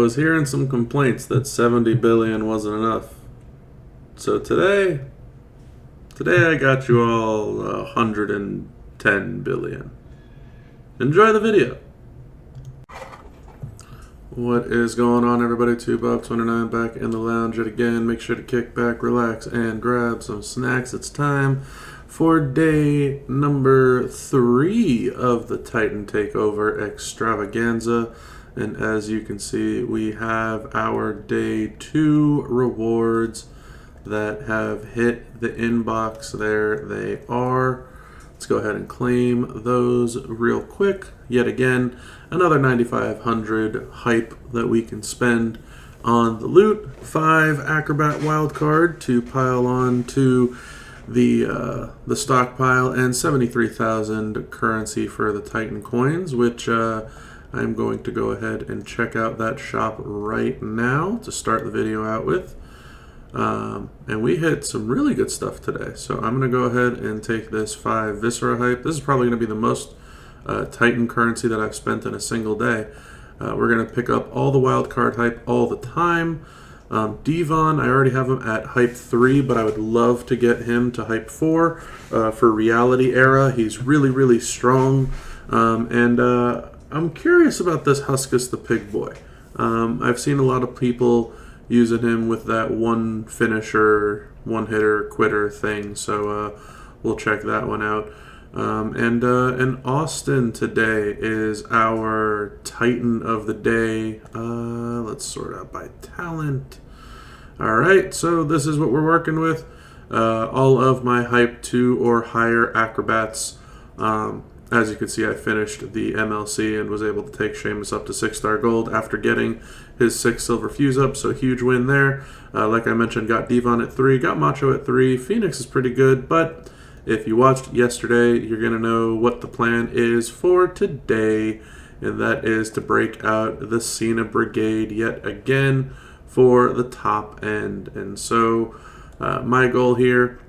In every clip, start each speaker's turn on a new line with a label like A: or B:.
A: was hearing some complaints that 70 billion wasn't enough. So today I got you all 110 billion. Enjoy the video. What is going on, everybody? 2Bob29 back in the lounge yet again. Make sure to kick back, relax, and grab some snacks. It's time for day number 3 of the Titan Takeover Extravaganza. And as you can see, we have our day 2 rewards that have hit the inbox. There they are. Let's go ahead and claim those real quick. Yet again, another 9,500 hype that we can spend on the loot. 5 Acrobat wildcard to pile on to the stockpile, and 73,000 currency for the Titan coins, which I'm going to go ahead and check out that shop right now to start the video out with. And we hit some really good stuff today. So I'm going to go ahead and take this 5 Viscera hype. This is probably going to be the most Titan currency that I've spent in a single day. We're going to pick up all the wildcard hype all the time. Devon, I already have him at hype 3, but I would love to get him to hype 4 for reality era. He's really, really strong. And I'm curious about this Huskus the Pig Boy. I've seen a lot of people using him with that one finisher, one hitter, quitter thing. So we'll check that one out. And Austin today is our Titan of the day. Let's sort out by talent. All right, so this is what we're working with. All of my hype 2 or higher acrobats. As you can see, I finished the MLC and was able to take Sheamus up to 6-star gold after getting his 6 silver fuse up, so huge win there. Like I mentioned, got Devon at 3, got Macho at 3. Phoenix is pretty good, but if you watched yesterday, you're going to know what the plan is for today, and that is to break out the Cena Brigade yet again for the top end. And so my goal here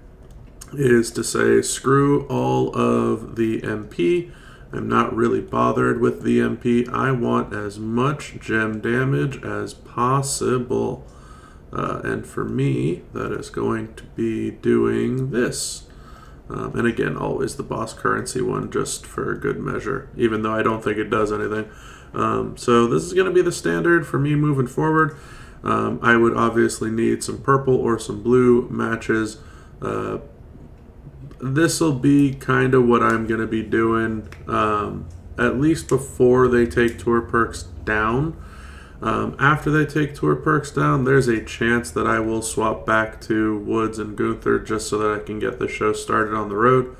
A: is to say screw all of the MP. I'm not really bothered with the MP. I want as much gem damage as possible. And for me, that is going to be doing this. And again, always the boss currency one, just for good measure, even though I don't think it does anything. So this is going to be the standard for me moving forward. I would obviously need some purple or some blue matches. This will be kind of what I'm going to be doing, at least before they take tour perks down. After they take tour perks down, there's a chance that I will swap back to Woods and Gunther just so that I can get the show started on the road.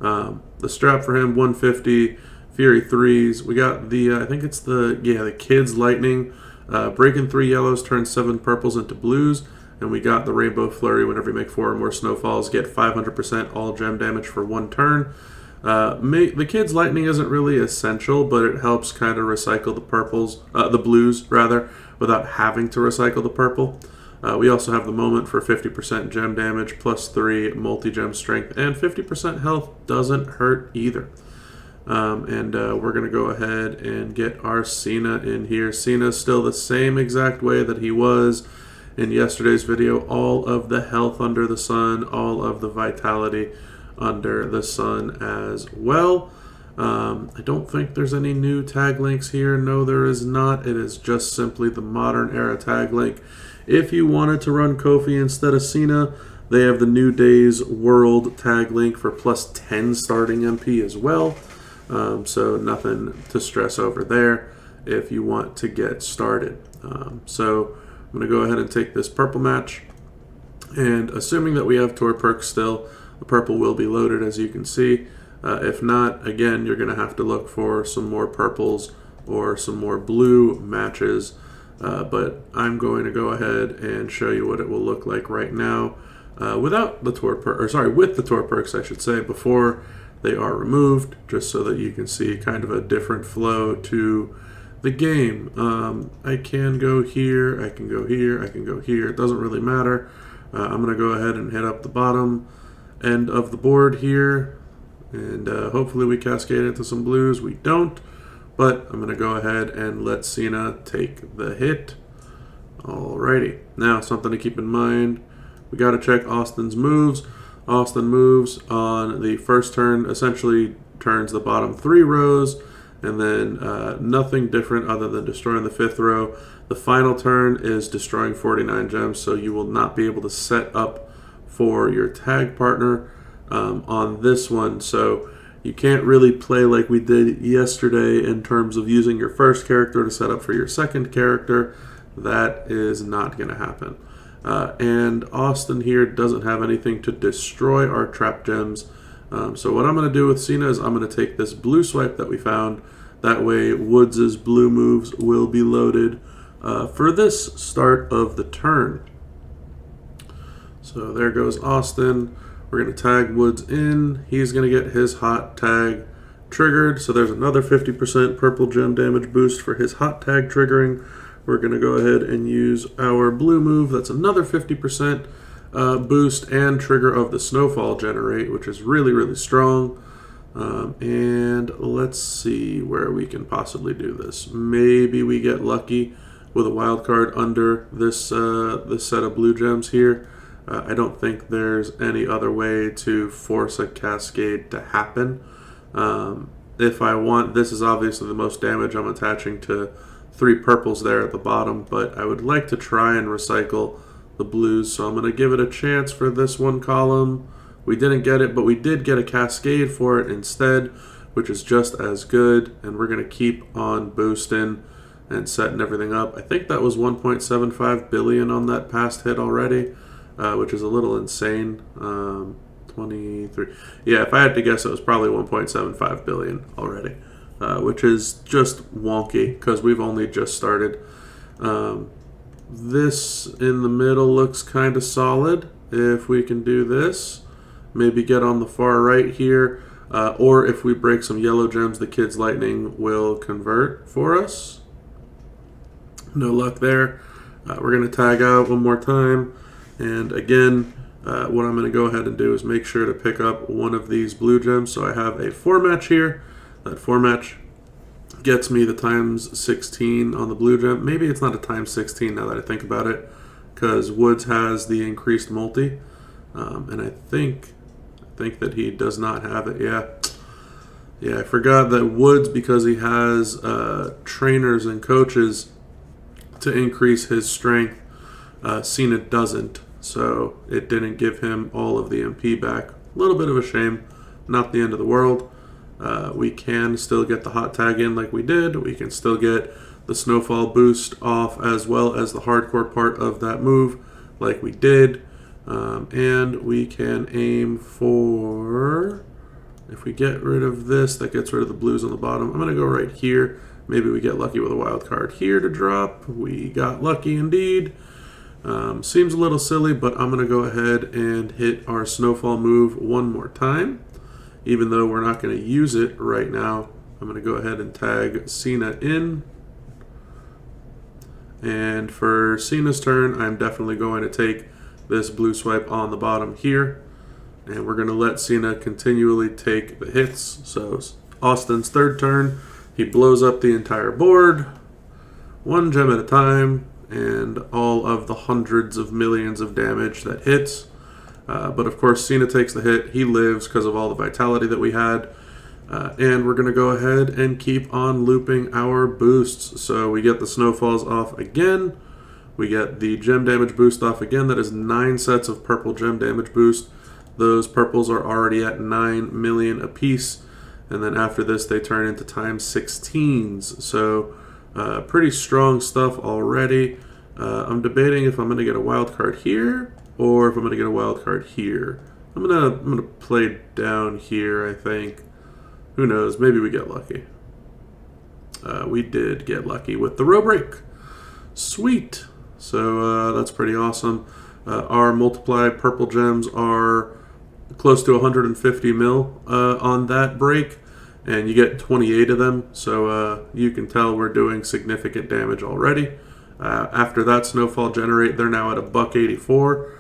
A: The strap for him, 150, Fury 3s. We got the, I think it's the Kids Lightning. Breaking 3 yellows turns 7 purples into blues. And we got the Rainbow Flurry. Whenever you make 4 or more snowfalls, get 500% all gem damage for 1 turn. The Kids Lightning isn't really essential, but it helps kind of recycle the blues rather, without having to recycle the purple. We also have the Moment for 50% gem damage, plus 3 multi-gem strength, and 50% health doesn't hurt either. And we're going to go ahead and get our Cena in here. Cena's still the same exact way that he was in yesterday's video. All of the health under the sun, all of the vitality under the sun as well. I don't think there's any new tag links here. No, there is not. It is just simply the modern era tag link. If you wanted to run Kofi instead of Cena, they have the New Days World tag link for plus 10 starting MP as well. So nothing to stress over there if you want to get started. So I'm going to go ahead and take this purple match, and assuming that we have tour perks still, the purple will be loaded, as you can see. If not, again, you're going to have to look for some more purples or some more blue matches, but I'm going to go ahead and show you what it will look like right now without the tour with the tour perks, I should say, before they are removed, just so that you can see kind of a different flow to the game. I can go here, I can go here, I can go here. It doesn't really matter. I'm going to go ahead and hit up the bottom end of the board here, and hopefully we cascade into some blues. We don't. but I'm going to go ahead and let Cena take the hit. Alrighty, now something to keep in mind, we got to check Austin's moves. Austin moves on the first turn, essentially turns the bottom 3 rows, and then nothing different other than destroying the 5th row. The final turn is destroying 49 gems, so you will not be able to set up for your tag partner on this one. So you can't really play like we did yesterday in terms of using your first character to set up for your second character. That is not going to happen. And Austin here doesn't have anything to destroy our trap gems. So what I'm going to do with Cena is I'm going to take this blue swipe that we found. That way Woods' blue moves will be loaded for this start of the turn. So there goes Austin. We're going to tag Woods in. He's going to get his hot tag triggered. So there's another 50% purple gem damage boost for his hot tag triggering. We're going to go ahead and use our blue move. That's another 50% boost and trigger of the snowfall generate, which is really, really strong. And let's see where we can possibly do this. Maybe we get lucky with a wild card under this, this set of blue gems here. I don't think there's any other way to force a cascade to happen. If I want, this is obviously the most damage I'm attaching to 3 purples there at the bottom, but I would like to try and recycle the blues, so I'm going to give it a chance for this one column. We didn't get it, but we did get a cascade for it instead, which is just as good, and we're going to keep on boosting and setting everything up. I think that was 1.75 billion on that past hit already, which is a little insane. 23. Yeah, if I had to guess, it was probably 1.75 billion already. Which is just wonky because we've only just started. This in the middle looks kind of solid. If we can do this, maybe get on the far right here, or if we break some yellow gems, the Kid's Lightning will convert for us. No luck there. We're going to tag out one more time, and again, what I'm going to go ahead and do is make sure to pick up one of these blue gems. So I have a 4-match here. That 4-match gets me the times 16 on the blue gem. Maybe it's not a times 16 now that I think about it, because Woods has the increased multi, and I think that he does not have it. Yeah, I forgot that Woods, because he has trainers and coaches to increase his strength, Cena doesn't, so it didn't give him all of the MP back. A little bit of a shame, not the end of the world. We can still get the hot tag in like we did. We can still get the snowfall boost off as well as the hardcore part of that move like we did. And we can aim for, if we get rid of this, that gets rid of the blues on the bottom. I'm going to go right here. Maybe we get lucky with a wild card here to drop. We got lucky indeed. Seems a little silly, but I'm going to go ahead and hit our snowfall move one more time. Even though we're not going to use it right now, I'm going to go ahead and tag Cena in. And for Cena's turn, I'm definitely going to take this blue swipe on the bottom here. And we're going to let Cena continually take the hits. So Austin's third turn, he blows up the entire board, 1 gem at a time, and all of the hundreds of millions of damage that hits. But of course, Cena takes the hit. He lives because of all the vitality that we had. And we're going to go ahead and keep on looping our boosts. So we get the snowfalls off again. We get the gem damage boost off again. That is 9 sets of purple gem damage boost. Those purples are already at 9 million apiece. And then after this, they turn into times 16s. So pretty strong stuff already. I'm debating if I'm going to get a wild card here, or if I'm going to get a wild card here. I'm gonna play down here, I think. Who knows? Maybe we get lucky. We did get lucky with the row break. Sweet. So that's pretty awesome. Our multiplied purple gems are close to 150 mil on that break, and you get 28 of them. So you can tell we're doing significant damage already. After that snowfall generate, they're now at $1.84.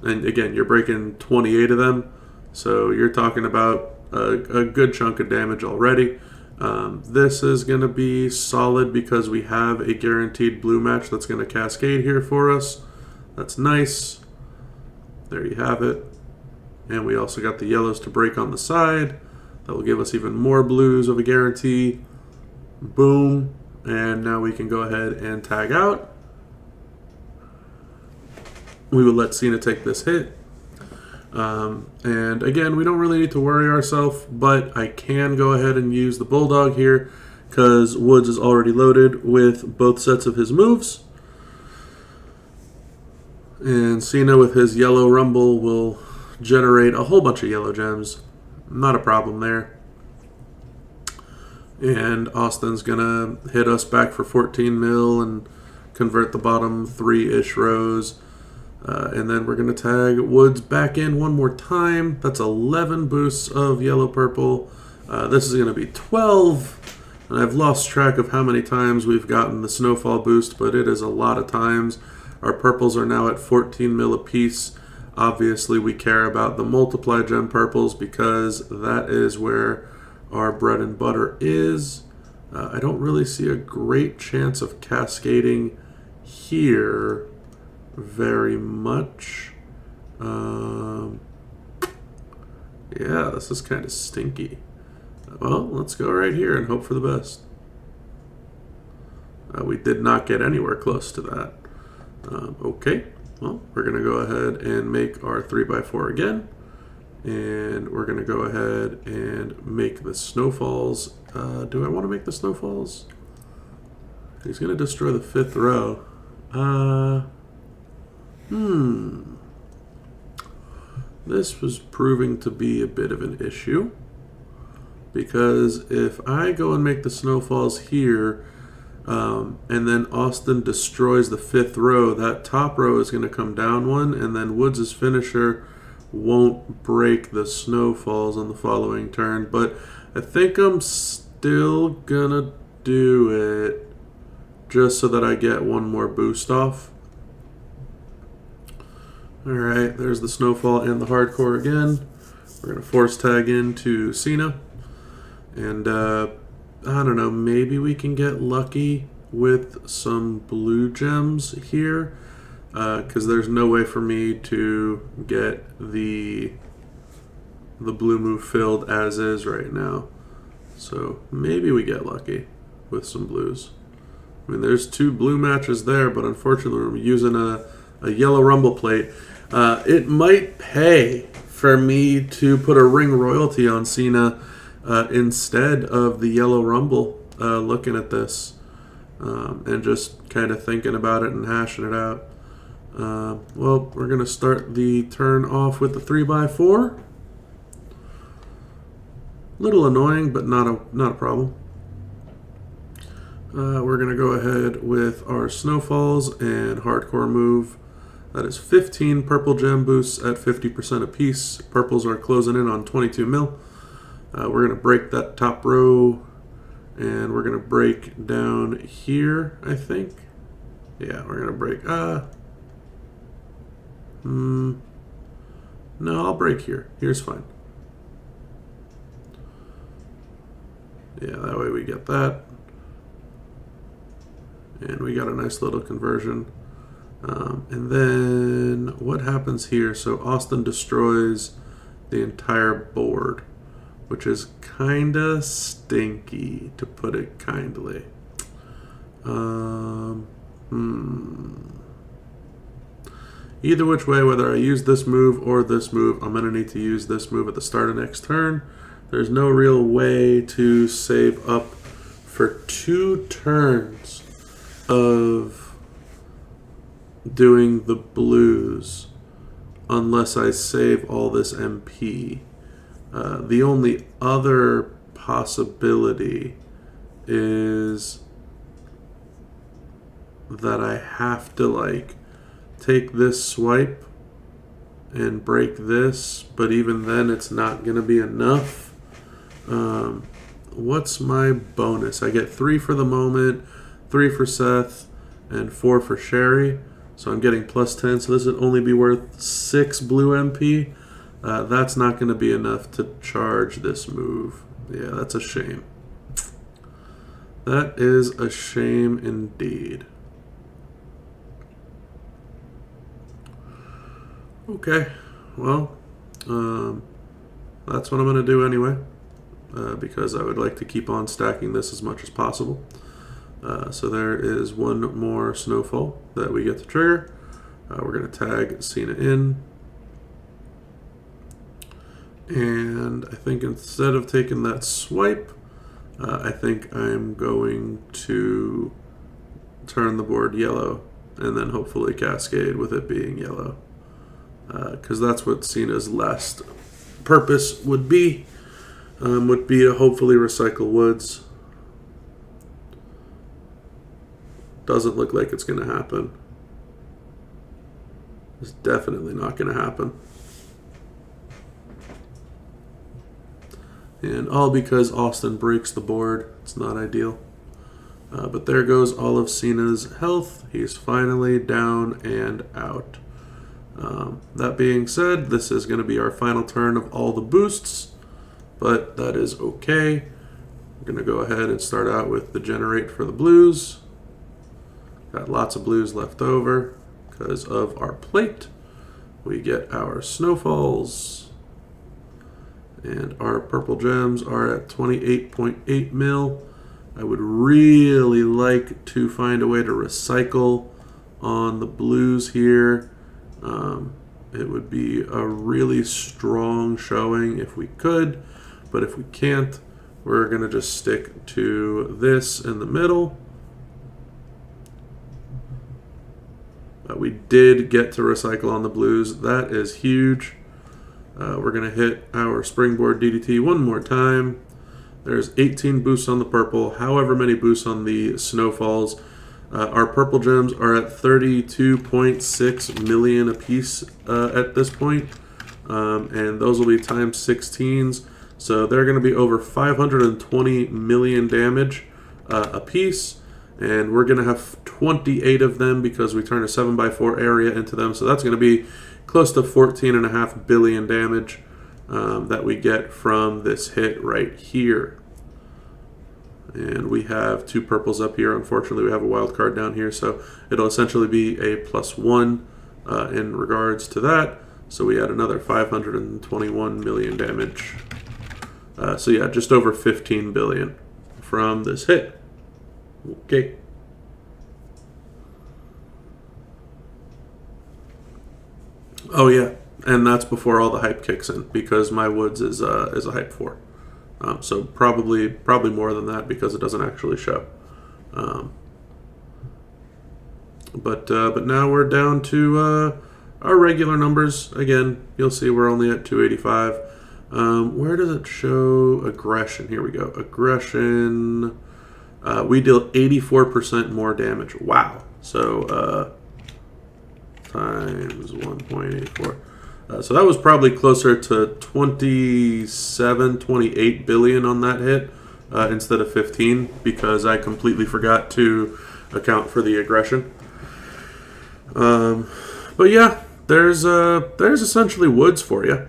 A: And again, you're breaking 28 of them, so you're talking about a good chunk of damage already. This is going to be solid because we have a guaranteed blue match that's going to cascade here for us. That's nice. There you have it. And we also got the yellows to break on the side. That will give us even more blues of a guarantee. Boom. And now we can go ahead and tag out. We will let Cena take this hit. And again, we don't really need to worry ourselves, but I can go ahead and use the Bulldog here because Woods is already loaded with both sets of his moves. And Cena with his yellow rumble will generate a whole bunch of yellow gems. Not a problem there. And Austin's gonna hit us back for 14 mil and convert the bottom 3-ish rows. And then we're going to tag Woods back in one more time. That's 11 boosts of yellow-purple. This is going to be 12. And I've lost track of how many times we've gotten the snowfall boost, but it is a lot of times. Our purples are now at 14 mil apiece. Obviously, we care about the multiply gem purples because that is where our bread and butter is. I don't really see a great chance of cascading here very much. Yeah, this is kind of stinky. Well, let's go right here and hope for the best. We did not get anywhere close to that. Okay, well, we're going to go ahead and make our 3x4 again. And we're going to go ahead and make the snowfalls. Do I want to make the snowfalls? He's going to destroy the 5th row. This was proving to be a bit of an issue because if I go and make the snowfalls here and then Austin destroys the 5th row, that top row is going to come down one, and then Woods' finisher won't break the snowfalls on the following turn. But I think I'm still gonna do it just so that I get one more boost off. Alright, there's the snowfall and the hardcore again. We're going to force tag into Cena. And, I don't know, maybe we can get lucky with some blue gems here. Because there's no way for me to get the blue move filled as is right now. So maybe we get lucky with some blues. I mean, there's 2 blue matches there, but unfortunately we're using a yellow rumble plate. It might pay for me to put a ring royalty on Cena instead of the yellow rumble, looking at this and just kind of thinking about it and hashing it out. Well, we're going to start the turn off with the 3x4. Little annoying, but not a problem. We're going to go ahead with our snowfalls and hardcore move. That is 15 purple gem boosts at 50% apiece. Purples are closing in on 22 mil. We're going to break that top row, and we're going to break down here, I think. Yeah, we're going to break. No, I'll break here. Here's fine. Yeah, that way we get that. And we got a nice little conversion. And then what happens here? So Austin destroys the entire board, which is kind of stinky, to put it kindly. Either which way, whether I use this move or this move, I'm going to need to use this move at the start of next turn. There's no real way to save up for 2 turns of doing the blues unless I save all this MP. The only other possibility is that I have to like take this swipe and break this, but even then it's not going to be enough. What's my bonus? I get 3 for the moment, 3 for Seth, and 4 for Sherry. So I'm getting plus 10, so this would only be worth 6 blue MP. That's not going to be enough to charge this move. Yeah, that's a shame. That is a shame indeed. Okay, well, that's what I'm going to do anyway, because I would like to keep on stacking this as much as possible. So there is one more snowfall that we get to trigger. We're going to tag Cena in. And I think instead of taking that swipe, I think I'm going to turn the board yellow and then hopefully cascade with it being yellow. Because that's what Cena's last purpose would be to hopefully recycle woods. Doesn't look like it's going to happen. It's definitely not going to happen. And all because Austin breaks the board. It's not ideal. But there goes all of Cena's health. He's finally down and out. That being said, this is going to be our final turn of all the boosts, but that is okay. We're going to go ahead and start out with the generate for the blues. Got lots of blues left over because of our plate. We get our snowfalls, and our purple gems are at 28.8 mil. I would really like to find a way to recycle on the blues here. It would be a really strong showing if we could, but if we can't, we're going to just stick to this in the middle. We did get to recycle on the blues. That is huge. We're going to hit our springboard DDT one more time. There's 18 boosts on the purple, however many boosts on the snowfalls. Our purple gems are at 32.6 million apiece at this point. And those will be times 16s. So they're going to be over 520 million damage apiece. And we're going to have 28 of them because we turn a 7x4 area into them. So that's going to be close to 14.5 billion damage that we get from this hit right here. And we have two purples up here. Unfortunately, we have a wild card down here, so it'll essentially be a +1 in regards to that. So we add another 521 million damage. So yeah, just over 15 billion from this hit. Okay. Oh yeah, and that's before all the hype kicks in because my woods is a hype 4. So probably more than that because it doesn't actually show. But now we're down to our regular numbers. Again, you'll see we're only at 285. Where does it show aggression? Here we go. Aggression. We deal 84% more damage. Wow. So times 1.84. So that was probably closer to 27, 28 billion on that hit instead of 15 because I completely forgot to account for the aggression. But yeah, there's essentially woods for you.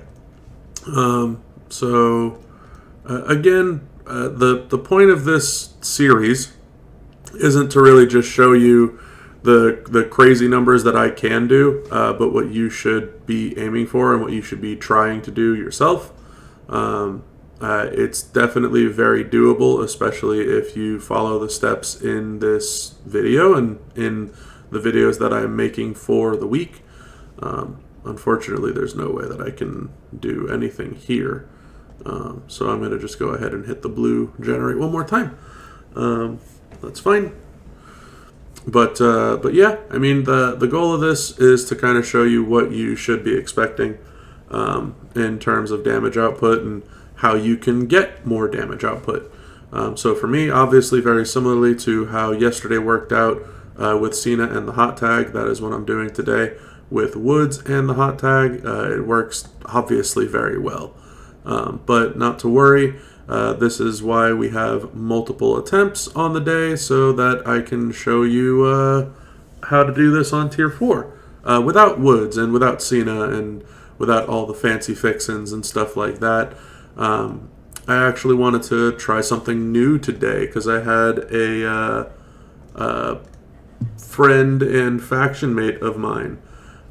A: Again, the point of this series isn't to really just show you the crazy numbers that I can do, but what you should be aiming for and what you should be trying to do yourself. It's definitely very doable, especially if you follow the steps in this video and in the videos that I'm making for the week. Unfortunately, there's no way that I can do anything here. So I'm going to just go ahead and hit the blue generate one more time. That's fine. But yeah, I mean, the goal of this is to kind of show you what you should be expecting in terms of damage output and how you can get more damage output. So for me, obviously, very similarly to how yesterday worked out with Cena and the hot tag, that is what I'm doing today with Woods and the hot tag. It works obviously very well. But not to worry. This is why we have multiple attempts on the day so that I can show you how to do this on tier 4 without Woods and without Cena and without all the fancy fixins and stuff like that. I actually wanted to try something new today because I had a friend and faction mate of mine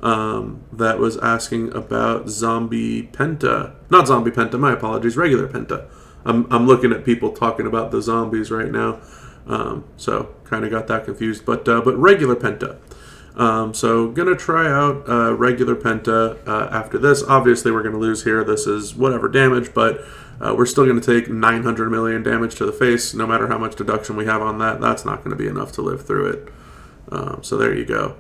A: that was asking about zombie penta. Not zombie penta, my apologies, regular penta. I'm looking at people talking about the zombies right now, so kind of got that confused. But regular penta. So gonna try out regular penta after this. Obviously, we're gonna lose here. This is whatever damage, but we're still gonna take 900 million damage to the face. No matter how much deduction we have on that, that's not gonna be enough to live through it. So there you go.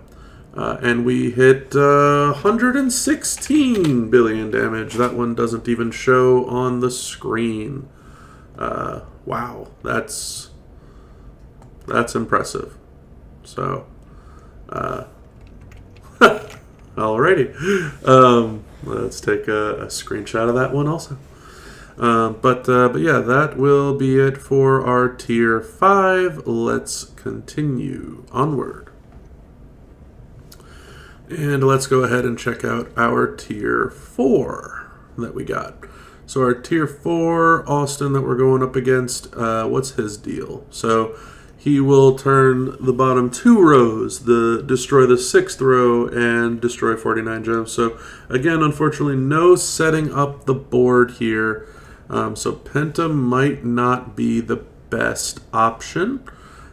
A: And we hit 116 billion damage. That one doesn't even show on the screen. Wow, that's impressive. So, alrighty. Let's take a screenshot of that one also. But yeah, that will be it for our tier 5. Let's continue onward. And let's go ahead and check out our tier 4 that we got. So our tier 4, Austin, that we're going up against, what's his deal? So he will turn the bottom 2 rows, destroy the 6th row, and destroy 49 gems. So again, unfortunately, no setting up the board here. So Penta might not be the best option,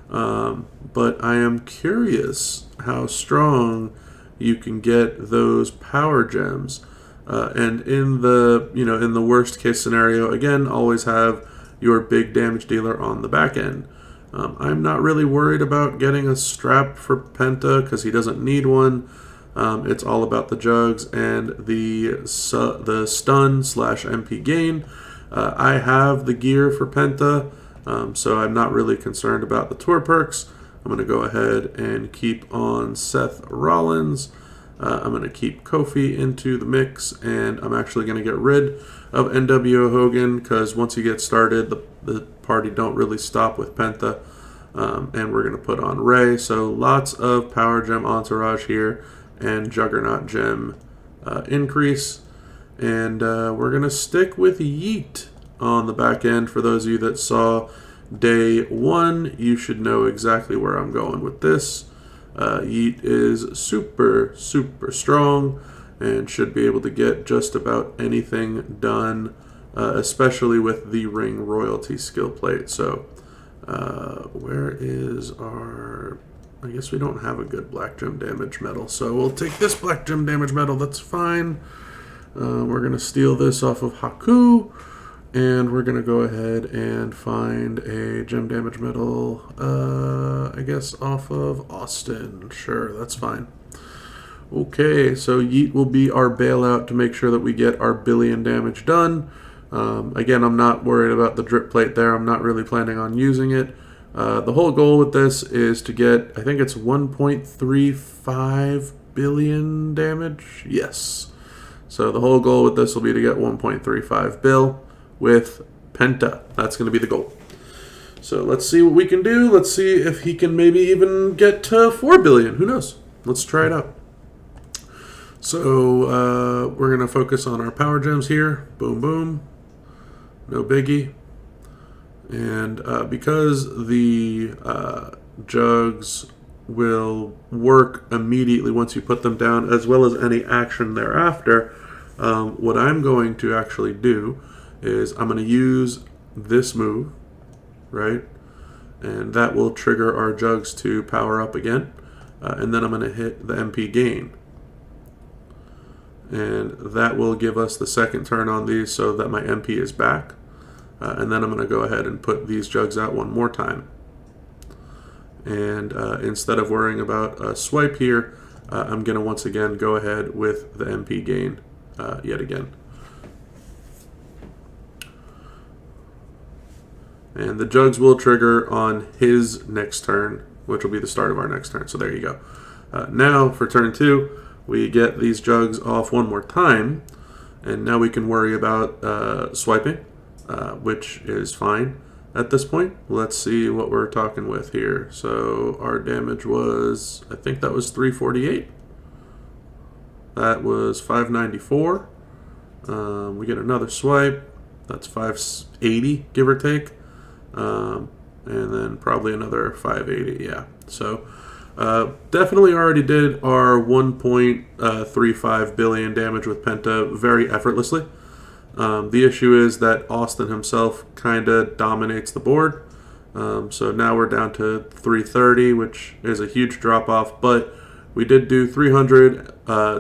A: but I am curious how strong you can get those power gems. And in the worst case scenario, again, always have your big damage dealer on the back end. I'm not really worried about getting a strap for Penta because he doesn't need one. It's all about the jugs and the stun/MP gain. I have the gear for Penta, so I'm not really concerned about the tour perks. I'm going to go ahead and keep on Seth Rollins. I'm going to keep Kofi into the mix, and I'm actually going to get rid of NWO Hogan because once you get started, the party don't really stop with Penta. And we're going to put on Ray. So lots of Power Gem Entourage here and Juggernaut Gem increase. And we're going to stick with Yeet on the back end. For those of you that saw day 1, you should know exactly where I'm going with this. Yeet is super, super strong and should be able to get just about anything done, especially with the Ring Royalty skill plate. So where is our... I guess we don't have a good black gem damage medal, so we'll take this black gem damage medal. That's fine. We're going to steal this off of Haku, and we're going to go ahead and find a gem damage medal, I guess, off of Austin. Sure, that's fine. Okay, so Yeet will be our bailout to make sure that we get our billion damage done. Again, I'm not worried about the drip plate there. I'm not really planning on using it. The whole goal with this is to get, I think it's 1.35 billion damage. Yes. So the whole goal with this will be to get 1.35 bill with Penta. That's going to be the goal. So let's see what we can do. Let's see if he can maybe even get to 4 billion. Who knows? Let's try it out. So we're going to focus on our power gems here. Boom, boom. No biggie. And because the jugs will work immediately once you put them down, as well as any action thereafter, what I'm going to actually do is I'm going to use this move, right? And that will trigger our jugs to power up again. And then I'm going to hit the MP gain. And that will give us the second turn on these so that my MP is back. And then I'm going to go ahead and put these jugs out one more time. And instead of worrying about a swipe here, I'm going to once again go ahead with the MP gain yet again. And the jugs will trigger on his next turn, which will be the start of our next turn. So there you go. Now for turn 2, we get these jugs off one more time. And now we can worry about swiping, which is fine at this point. Let's see what we're talking with here. So our damage was, I think that was 348. That was 594. We get another swipe. That's 580, give or take. And then probably another 580, yeah. So definitely already did our 1.35 billion damage with Penta very effortlessly. The issue is that Austin himself kind of dominates the board. So now we're down to 330, which is a huge drop off, but we did do 300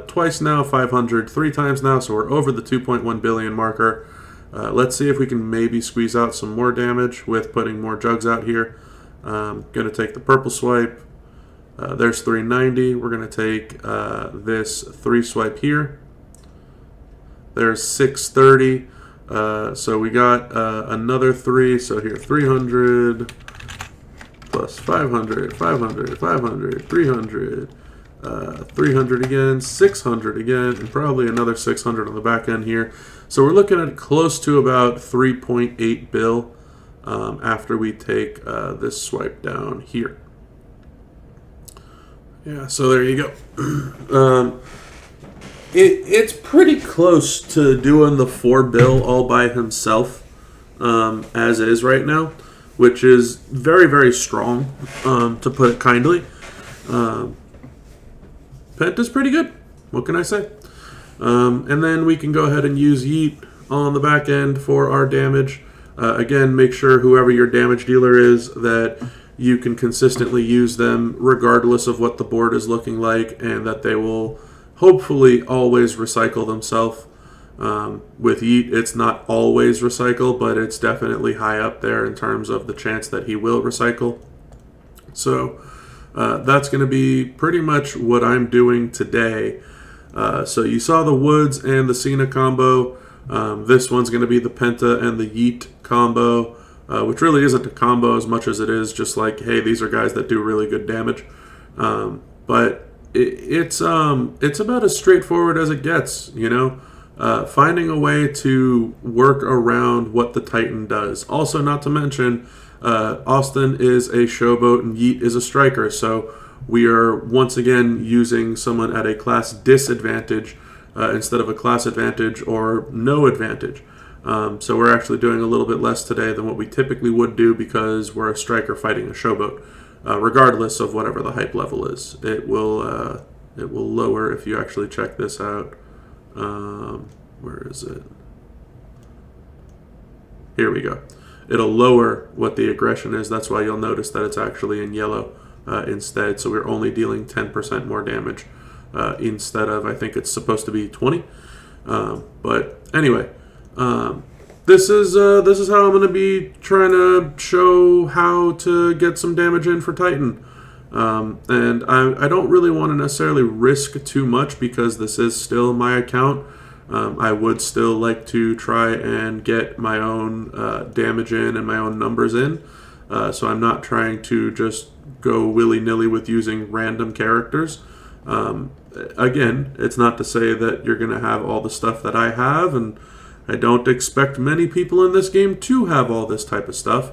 A: twice now, 500 3 times now, so we're over the 2.1 billion marker. Let's see if we can maybe squeeze out some more damage with putting more jugs out here. Going to take the purple swipe. There's 390. We're going to take this 3 swipe here. There's 630. So we got another 3. So here, 300 plus 500, 500, 500, 300, 300 again, 600 again, and probably another 600 on the back end here. So we're looking at close to about 3.8 bill after we take this swipe down here. Yeah, so there you go. It's pretty close to doing the 4 bill all by himself as is right now, which is very, very strong, to put it kindly. Penta's pretty good. What can I say? And then we can go ahead and use Yeet on the back end for our damage. Again, make sure whoever your damage dealer is that you can consistently use them regardless of what the board is looking like, and that they will hopefully always recycle themselves. With Yeet, it's not always recycle, but it's definitely high up there in terms of the chance that he will recycle. So that's going to be pretty much what I'm doing today. So you saw the Woods and the Cena combo. This one's going to be the Penta and the Yeet combo, which really isn't a combo as much as it is just like, hey, these are guys that do really good damage. But it's about as straightforward as it gets, you know. Finding a way to work around what the Titan does. Also, not to mention, Austin is a showboat and Yeet is a striker, so we are once again using someone at a class disadvantage instead of a class advantage or no advantage. So we're actually doing a little bit less today than what we typically would do because we're a striker fighting a showboat. Regardless of whatever the hype level is, it will lower if you actually check this out. Where is it? Here we go. It'll lower what the aggression is. That's why you'll notice that it's actually in yellow instead. So we're only dealing 10% more damage instead of, I think it's supposed to be 20. But anyway, this is how I'm going to be trying to show how to get some damage in for Titan. And I don't really want to necessarily risk too much because this is still my account. I would still like to try and get my own damage in and my own numbers in. So I'm not trying to just go willy-nilly with using random characters. Again, it's not to say that you're going to have all the stuff that I have, and I don't expect many people in this game to have all this type of stuff.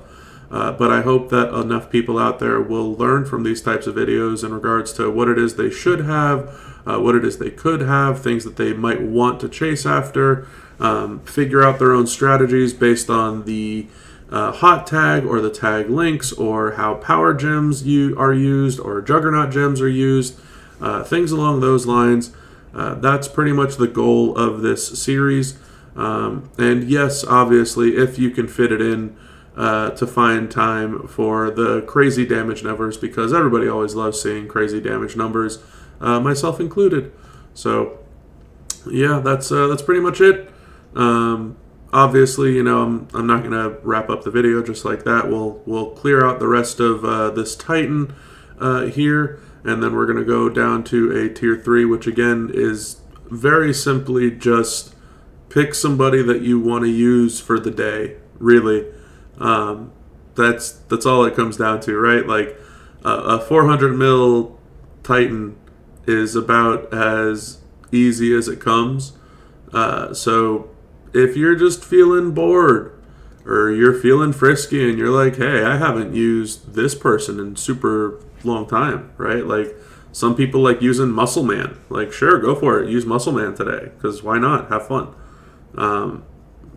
A: But I hope that enough people out there will learn from these types of videos in regards to what it is they should have, what it is they could have, things that they might want to chase after, figure out their own strategies based on the hot tag or the tag links or how power gems are used or juggernaut gems are used, things along those lines. That's pretty much the goal of this series. And yes, obviously, if you can fit it in, to find time for the crazy damage numbers, because everybody always loves seeing crazy damage numbers, myself included. So yeah, that's pretty much it. Obviously, you know, I'm not gonna wrap up the video just like that. We'll clear out the rest of this Titan here, and then we're gonna go down to a tier 3, which again is very simply just pick somebody that you want to use for the day, really. That's all it comes down to, right? Like a 400 mil Titan is about as easy as it comes. So if you're just feeling bored or you're feeling frisky and you're like, hey, I haven't used this person in super long time, right? Like some people like using Muscle Man. Like, sure, go for it. Use Muscle Man today because why not? Have fun.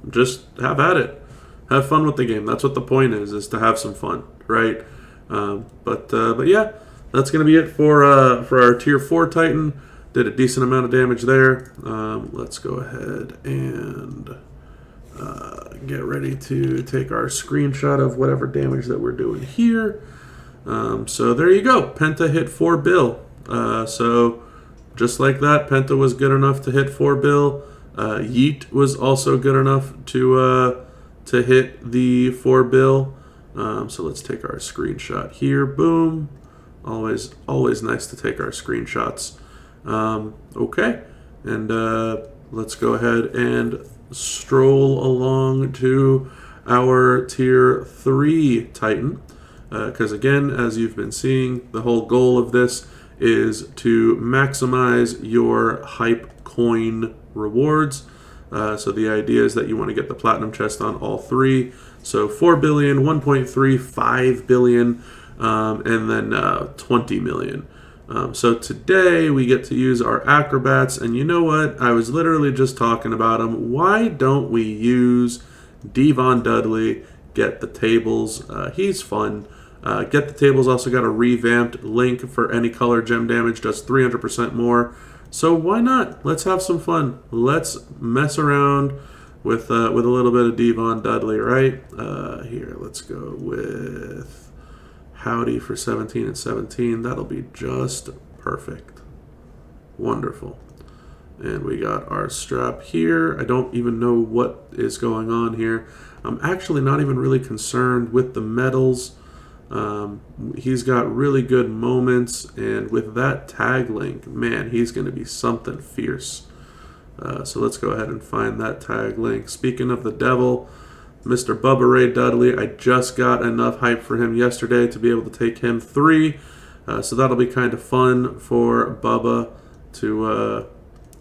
A: just have at it. Have fun with the game. That's what the point is to have some fun, right? But yeah, that's going to be it for our Tier 4 Titan. Did a decent amount of damage there. Let's go ahead and get ready to take our screenshot of whatever damage that we're doing here. So there you go. Penta hit 4 bill. So just like that, Penta was good enough to hit 4 bill. Yeet was also good enough to hit the 4 bill. So let's take our screenshot here. Boom. Always nice to take our screenshots. Okay, and let's go ahead and stroll along to our Tier 3 Titan. Because again, as you've been seeing, the whole goal of this is to maximize your hype coin rewards. So the idea is that you want to get the platinum chest on all 3. So 4 billion, 1.3, 5 billion, and then 20 million. So today we get to use our Acrobats, and you know what? I was literally just talking about them. Why don't we use Devon Dudley, get the tables? He's fun. Get the tables also got a revamped link for any color gem damage, does 300% more. So why not? Let's have some fun. Let's mess around with a little bit of Devon Dudley, right? Here, let's go with Howdy for 17 and 17. That'll be just perfect. Wonderful. And we got our strap here. I don't even know what is going on here. I'm actually not even really concerned with the medals. He's got really good moments, and with that tag link, man, he's going to be something fierce. So let's go ahead and find that tag link. Speaking of the devil, Mr. Bubba Ray Dudley, I just got enough hype for him yesterday to be able to take him 3. So that'll be kind of fun for Bubba to,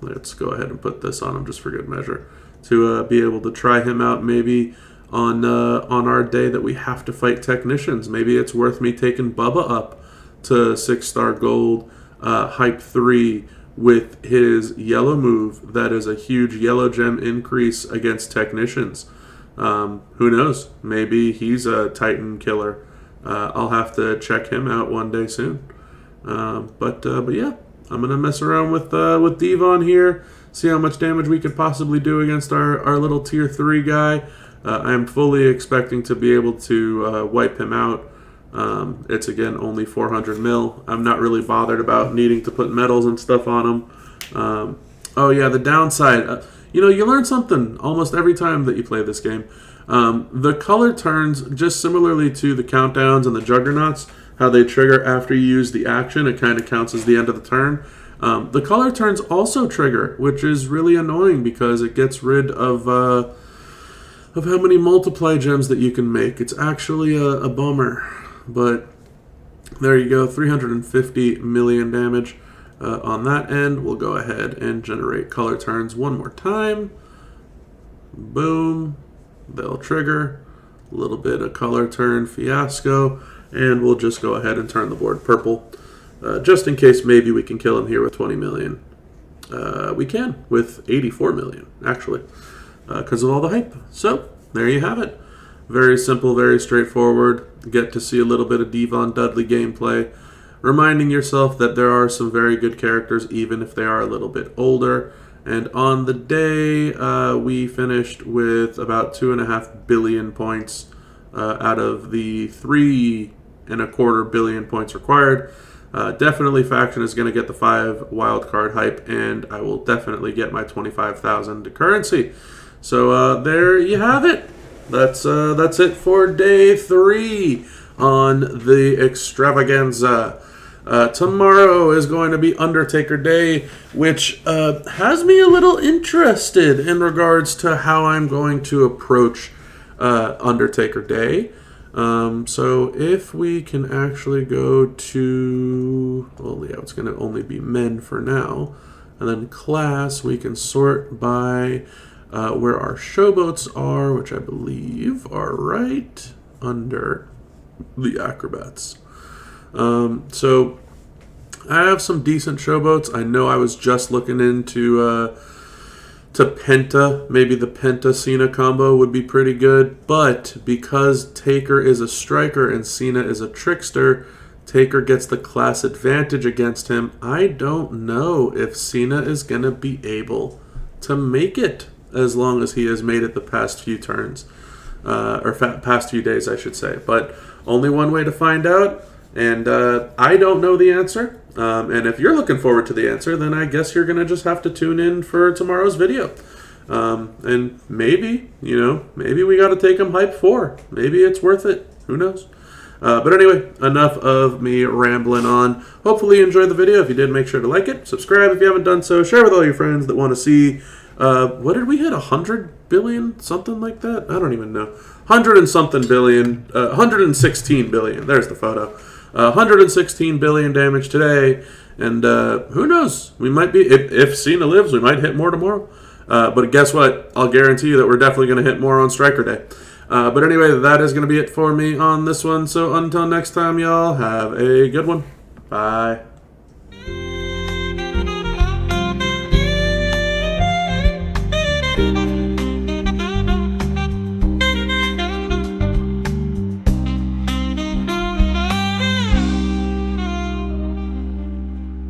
A: let's go ahead and put this on him just for good measure, to be able to try him out maybe on our day that we have to fight technicians. Maybe it's worth me taking Bubba up to 6-star gold, hype 3 with his yellow move. That is a huge yellow gem increase against technicians. Who knows? Maybe he's a Titan killer. I'll have to check him out one day soon. But yeah, I'm gonna mess around with Devon here, see how much damage we could possibly do against our little Tier 3 guy. I'm fully expecting to be able to wipe him out. It's again only 400 mil. I'm not really bothered about needing to put medals and stuff on him. Oh yeah, the downside. You know, you learn something almost every time that you play this game. The color turns, just similarly to the countdowns and the juggernauts, how they trigger after you use the action. It kind of counts as the end of the turn. The color turns also trigger, which is really annoying because it gets rid of how many multiply gems that you can make. It's actually a bummer. But there you go, 350 million damage. On that end, we'll go ahead and generate color turns one more time. Boom. They'll trigger. A little bit of color turn fiasco. And we'll just go ahead and turn the board purple. Just in case maybe we can kill him here with 20 million. We can, with 84 million, actually. Because of all the hype. So, there you have it. Very simple, very straightforward. Get to see a little bit of Devon Dudley gameplay. Reminding yourself that there are some very good characters, even if they are a little bit older. And on the day, we finished with about 2.5 billion points out of the 3.25 billion points required. Definitely Faction is going to get the 5 wildcard hype, and I will definitely get my 25,000 currency. So there you have it. That's it for day 3 on the Extravaganza. Tomorrow is going to be Undertaker Day, which has me a little interested in regards to how I'm going to approach Undertaker Day. So if we can actually go to, well, yeah, it's going to only be men for now. And then class, we can sort by where our showboats are, which I believe are right under the Acrobats. So I have some decent showboats. I know I was just looking into to Penta. Maybe the Penta-Cena combo would be pretty good. But because Taker is a striker and Cena is a trickster, Taker gets the class advantage against him. I don't know if Cena is going to be able to make it as long as he has made it the past few turns. Past few days, I should say. But only one way to find out. And I don't know the answer. And if you're looking forward to the answer, then I guess you're going to just have to tune in for tomorrow's video. And maybe, maybe we got to take him hype 4. Maybe it's worth it. Who knows? But anyway, enough of me rambling on. Hopefully you enjoyed the video. If you did, make sure to like it. Subscribe if you haven't done so. Share with all your friends that want to see. What did we hit? 100 billion? Something like that? I don't even know. 100 and something billion. 116 billion. There's the photo. 116 billion damage today. And who knows? We might be, if Cena lives, we might hit more tomorrow. But guess what? I'll guarantee you that we're definitely going to hit more on Striker Day. But anyway, that is going to be it for me on this one. So until next time, y'all, have a good one. Bye.